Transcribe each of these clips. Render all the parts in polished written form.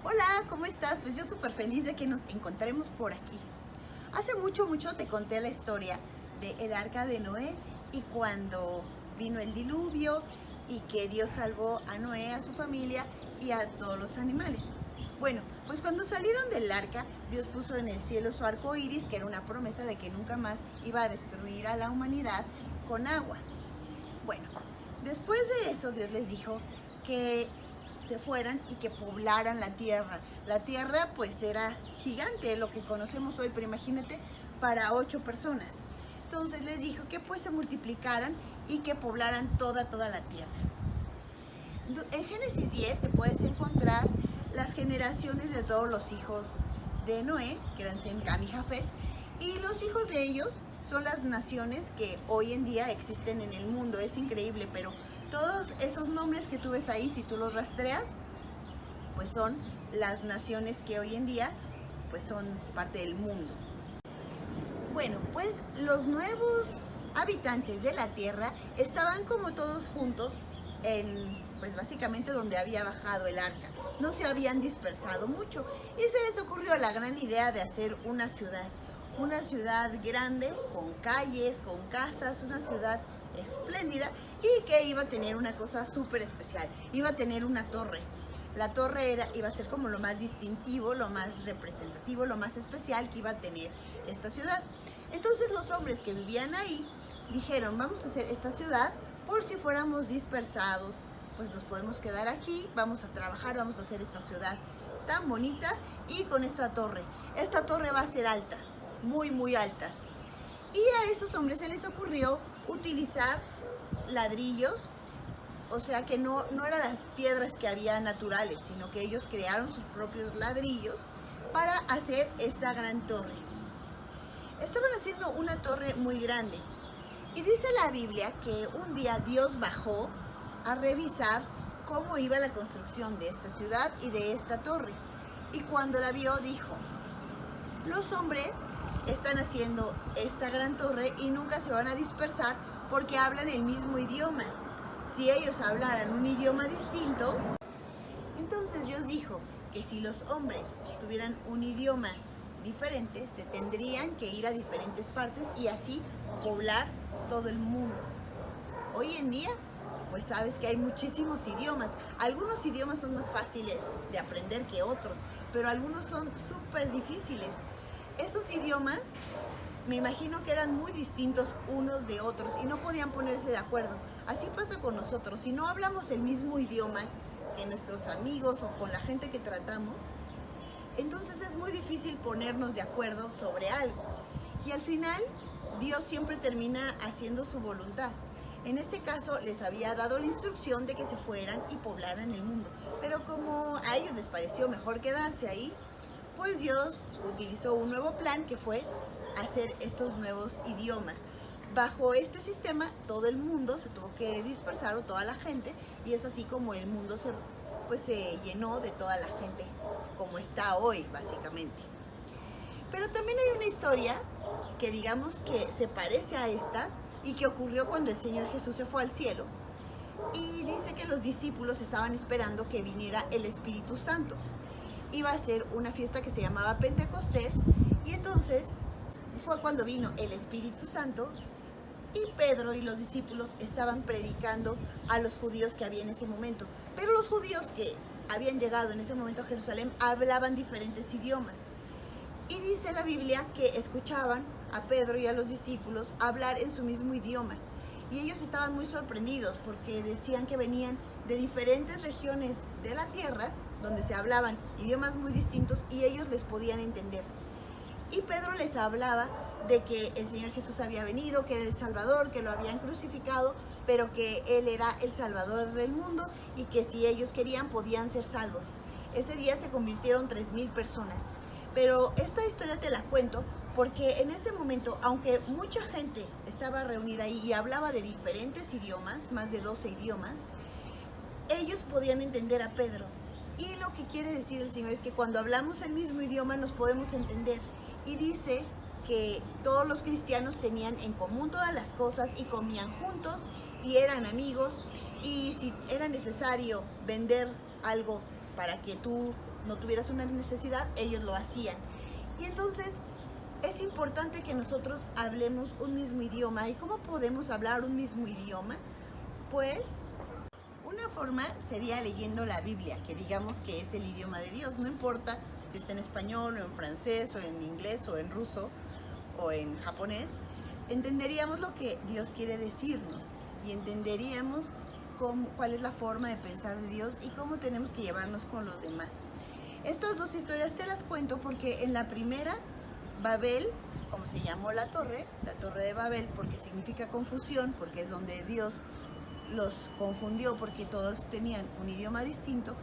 Hola, ¿cómo estás? Pues yo súper feliz de que nos encontremos por aquí. Hace mucho te conté la historia del arca de Noé y cuando vino el diluvio y que Dios salvó a Noé, a su familia y a todos los animales. Bueno, pues cuando salieron del arca, Dios puso en el cielo su arco iris, que era una promesa de que nunca más iba a destruir a la humanidad con agua. Bueno, después de eso Dios les dijo que se fueran y que poblaran la tierra. La tierra pues era gigante, lo que conocemos hoy, pero imagínate, para 8 personas. Entonces les dijo que pues se multiplicaran y que poblaran toda la tierra. En Génesis 10 te puedes encontrar las generaciones de todos los hijos de Noé, que eran Sem, Cam y Jafet, y los hijos de ellos son las naciones que hoy en día existen en el mundo. Es increíble, pero todos esos nombres que tú ves ahí, si tú los rastreas, pues son las naciones que hoy en día pues son parte del mundo. Bueno, pues los nuevos habitantes de la tierra estaban como todos juntos en, pues básicamente donde había bajado el arca. No se habían dispersado mucho y se les ocurrió la gran idea de hacer una ciudad grande, con calles, con casas, una ciudad espléndida y que iba a tener una cosa súper especial. Iba a tener una torre. La torre iba a ser como lo más distintivo, lo más representativo, lo más especial que iba a tener esta ciudad. Entonces los hombres que vivían ahí dijeron, vamos a hacer esta ciudad por si fuéramos dispersados, pues nos podemos quedar aquí, vamos a trabajar, vamos a hacer esta ciudad tan bonita y con esta torre. Esta torre va a ser alta, muy alta. Y a esos hombres se les ocurrió utilizar ladrillos, o sea que no eran las piedras que había naturales, sino que ellos crearon sus propios ladrillos para hacer esta gran torre. Estaban haciendo una torre muy grande. Y dice la Biblia que un día Dios bajó a revisar cómo iba la construcción de esta ciudad y de esta torre. Y cuando la vio dijo, los hombres están haciendo esta gran torre y nunca se van a dispersar porque hablan el mismo idioma. Si ellos hablaran un idioma distinto, entonces Dios dijo que si los hombres tuvieran un idioma diferente, se tendrían que ir a diferentes partes y así poblar todo el mundo. Hoy en día, pues sabes que hay muchísimos idiomas. Algunos idiomas son más fáciles de aprender que otros, pero algunos son súper difíciles. Esos idiomas, me imagino que eran muy distintos unos de otros y no podían ponerse de acuerdo. Así pasa con nosotros. Si no hablamos el mismo idioma que nuestros amigos o con la gente que tratamos, entonces es muy difícil ponernos de acuerdo sobre algo. Y al final, Dios siempre termina haciendo su voluntad. En este caso, les había dado la instrucción de que se fueran y poblaran el mundo. Pero como a ellos les pareció mejor quedarse ahí, pues Dios utilizó un nuevo plan que fue hacer estos nuevos idiomas. Bajo este sistema, todo el mundo se tuvo que dispersar, o toda la gente, y es así como el mundo se llenó de toda la gente, como está hoy, básicamente. Pero también hay una historia que digamos que se parece a esta y que ocurrió cuando el Señor Jesús se fue al cielo. Y dice que los discípulos estaban esperando que viniera el Espíritu Santo. Iba a ser una fiesta que se llamaba Pentecostés y entonces fue cuando vino el Espíritu Santo y Pedro y los discípulos estaban predicando a los judíos que había en ese momento. Pero los judíos que habían llegado en ese momento a Jerusalén hablaban diferentes idiomas. Y dice la Biblia que escuchaban a Pedro y a los discípulos hablar en su mismo idioma. Y ellos estaban muy sorprendidos porque decían que venían de diferentes regiones de la tierra donde se hablaban idiomas muy distintos y ellos les podían entender. Y Pedro les hablaba de que el Señor Jesús había venido, que era el Salvador, que lo habían crucificado, pero que Él era el Salvador del mundo y que si ellos querían podían ser salvos. Ese día se convirtieron 3,000 personas. Pero esta historia te la cuento porque en ese momento, aunque mucha gente estaba reunida ahí y hablaba de diferentes idiomas, más de 12 idiomas, ellos podían entender a Pedro. Y lo que quiere decir el Señor es que cuando hablamos el mismo idioma nos podemos entender. Y dice que todos los cristianos tenían en común todas las cosas y comían juntos y eran amigos. Y si era necesario vender algo para que tú no tuvieras una necesidad, ellos lo hacían. Y entonces es importante que nosotros hablemos un mismo idioma. ¿Y cómo podemos hablar un mismo idioma? Pues una forma sería leyendo la Biblia, que digamos que es el idioma de Dios. No importa si está en español, o en francés, o en inglés, o en ruso, o en japonés. Entenderíamos lo que Dios quiere decirnos y entenderíamos cuál es la forma de pensar de Dios y cómo tenemos que llevarnos con los demás. Estas dos historias te las cuento porque en la primera, Babel, como se llamó la torre de Babel, porque significa confusión, porque es donde Dios los confundió porque todos tenían un idioma distinto.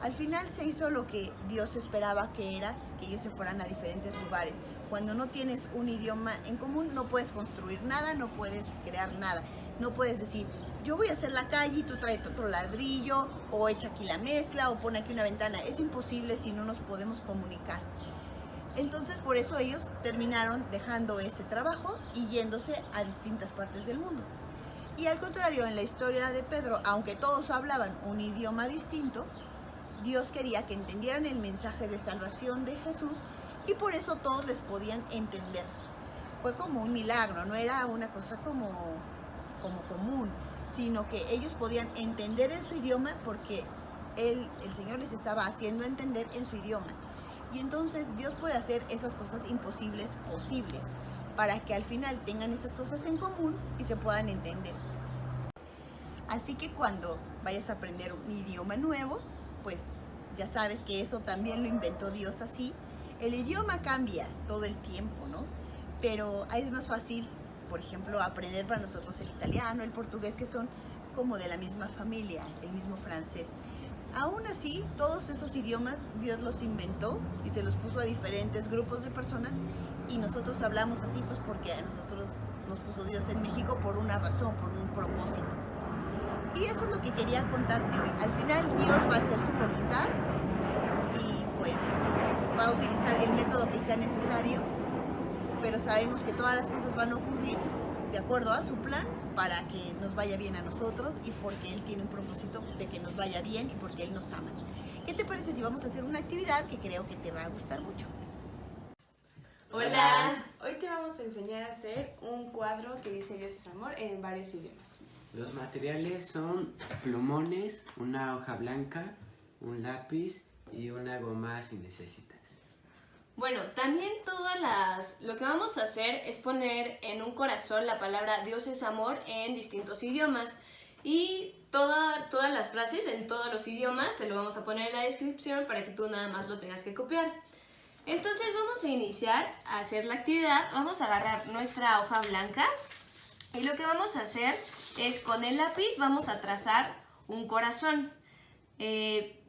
Al final se hizo lo que Dios esperaba, que era que ellos se fueran a diferentes lugares. Cuando no tienes un idioma en común, no puedes construir nada, no puedes crear nada. No puedes decir, yo voy a hacer la calle y tú traes otro ladrillo, o echa aquí la mezcla, o pone aquí una ventana. Es imposible si no nos podemos comunicar. Entonces, por eso ellos terminaron dejando ese trabajo y yéndose a distintas partes del mundo. Y al contrario, en la historia de Pedro, aunque todos hablaban un idioma distinto, Dios quería que entendieran el mensaje de salvación de Jesús y por eso todos les podían entender. Fue como un milagro, no era una cosa como común, sino que ellos podían entender en su idioma porque el Señor les estaba haciendo entender en su idioma. Y entonces Dios puede hacer esas cosas imposibles posibles para que al final tengan esas cosas en común y se puedan entender. Así que cuando vayas a aprender un idioma nuevo, pues ya sabes que eso también lo inventó Dios así. El idioma cambia todo el tiempo, ¿no? Pero ahí es más fácil, por ejemplo, aprender para nosotros el italiano, el portugués, que son como de la misma familia, el mismo francés. Aún así, todos esos idiomas Dios los inventó y se los puso a diferentes grupos de personas y nosotros hablamos así pues porque a nosotros nos puso Dios en México por una razón, por un propósito. Y eso es lo que quería contarte hoy. Al final Dios va a hacer su voluntad y pues va a utilizar el método que sea necesario, pero sabemos que todas las cosas van a ocurrir de acuerdo a su plan para que nos vaya bien a nosotros y porque Él tiene un propósito de que nos vaya bien y porque Él nos ama. ¿Qué te parece si vamos a hacer una actividad que creo que te va a gustar mucho? Hola, hoy te vamos a enseñar a hacer un cuadro que dice Dios es amor en varios idiomas. Los materiales son plumones, una hoja blanca, un lápiz y una goma si necesitas. Bueno, también lo que vamos a hacer es poner en un corazón la palabra Dios es amor en distintos idiomas y todas las frases en todos los idiomas te lo vamos a poner en la descripción para que tú nada más lo tengas que copiar. Entonces vamos a iniciar a hacer la actividad. Vamos a agarrar nuestra hoja blanca y lo que vamos a hacer es con el lápiz vamos a trazar un corazón.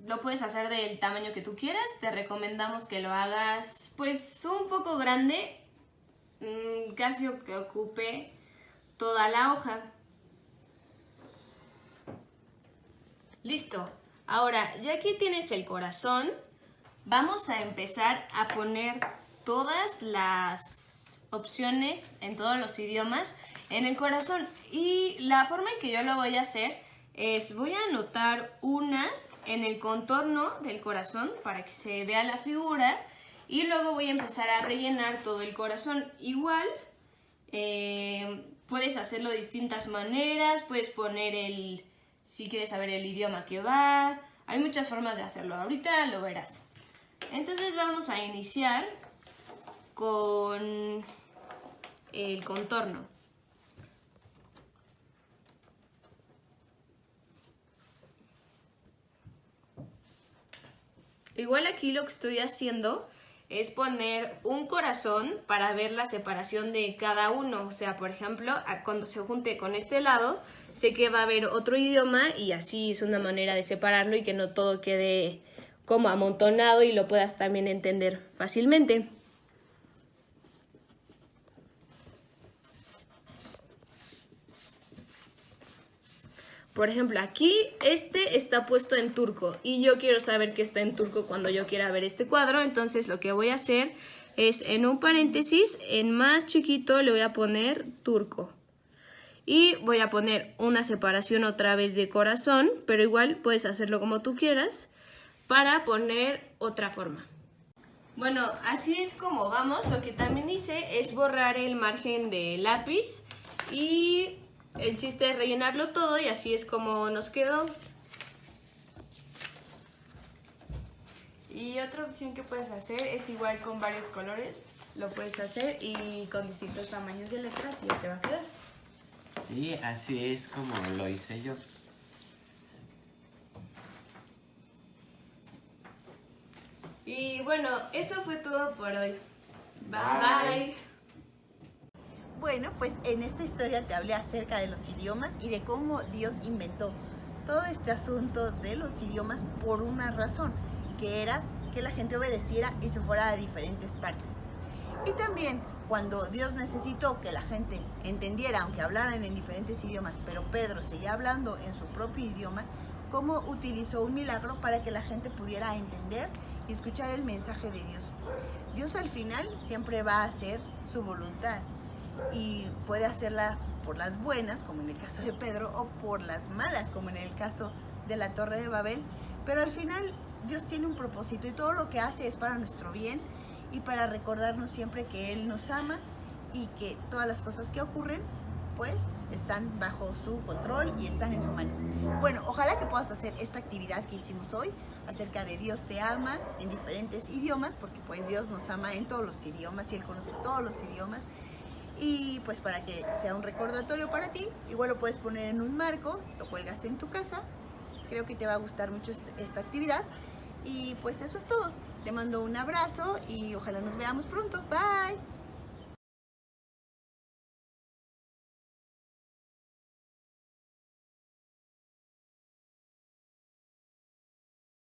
Lo puedes hacer del tamaño que tú quieras, te recomendamos que lo hagas pues un poco grande, casi que ocupe toda la hoja. Listo, ahora ya que tienes el corazón, vamos a empezar a poner todas las opciones en todos los idiomas en el corazón y la forma en que yo lo voy a hacer voy a anotar unas en el contorno del corazón para que se vea la figura y luego voy a empezar a rellenar todo el corazón. Igual puedes hacerlo de distintas maneras, puedes poner si quieres saber el idioma que va, hay muchas formas de hacerlo, ahorita lo verás. Entonces vamos a iniciar con el contorno. Igual aquí lo que estoy haciendo es poner un corazón para ver la separación de cada uno. O sea, por ejemplo, cuando se junte con este lado, sé que va a haber otro idioma y así es una manera de separarlo y que no todo quede como amontonado y lo puedas también entender fácilmente. Por ejemplo, aquí este está puesto en turco y yo quiero saber qué está en turco cuando yo quiera ver este cuadro. Entonces lo que voy a hacer es en un paréntesis, en más chiquito le voy a poner turco. Y voy a poner una separación otra vez de corazón, pero igual puedes hacerlo como tú quieras. para poner otra forma. Bueno, así es como vamos. Lo que también hice es borrar el margen del lápiz y el chiste es rellenarlo todo y así es como nos quedó. Y otra opción que puedes hacer es igual con varios colores. Lo puedes hacer y con distintos tamaños de letras y ya te va a quedar. Y así es como lo hice yo. Y bueno, eso fue todo por hoy. Bye. Bueno, pues en esta historia te hablé acerca de los idiomas y de cómo Dios inventó todo este asunto de los idiomas por una razón, que era que la gente obedeciera y se fuera a diferentes partes. Y también cuando Dios necesitó que la gente entendiera, aunque hablaran en diferentes idiomas, pero Pedro seguía hablando en su propio idioma, cómo utilizó un milagro para que la gente pudiera entender y escuchar el mensaje de Dios. Dios al final siempre va a hacer su voluntad y puede hacerla por las buenas, como en el caso de Pedro, o por las malas, como en el caso de la Torre de Babel, pero al final Dios tiene un propósito y todo lo que hace es para nuestro bien y para recordarnos siempre que Él nos ama y que todas las cosas que ocurren pues están bajo su control y están en su mano. Bueno, ojalá que puedas hacer esta actividad que hicimos hoy acerca de Dios te ama en diferentes idiomas, porque pues Dios nos ama en todos los idiomas y Él conoce todos los idiomas. Y pues para que sea un recordatorio para ti, igual lo puedes poner en un marco, lo cuelgas en tu casa. Creo que te va a gustar mucho esta actividad. Y pues eso es todo. Te mando un abrazo y ojalá nos veamos pronto. Bye.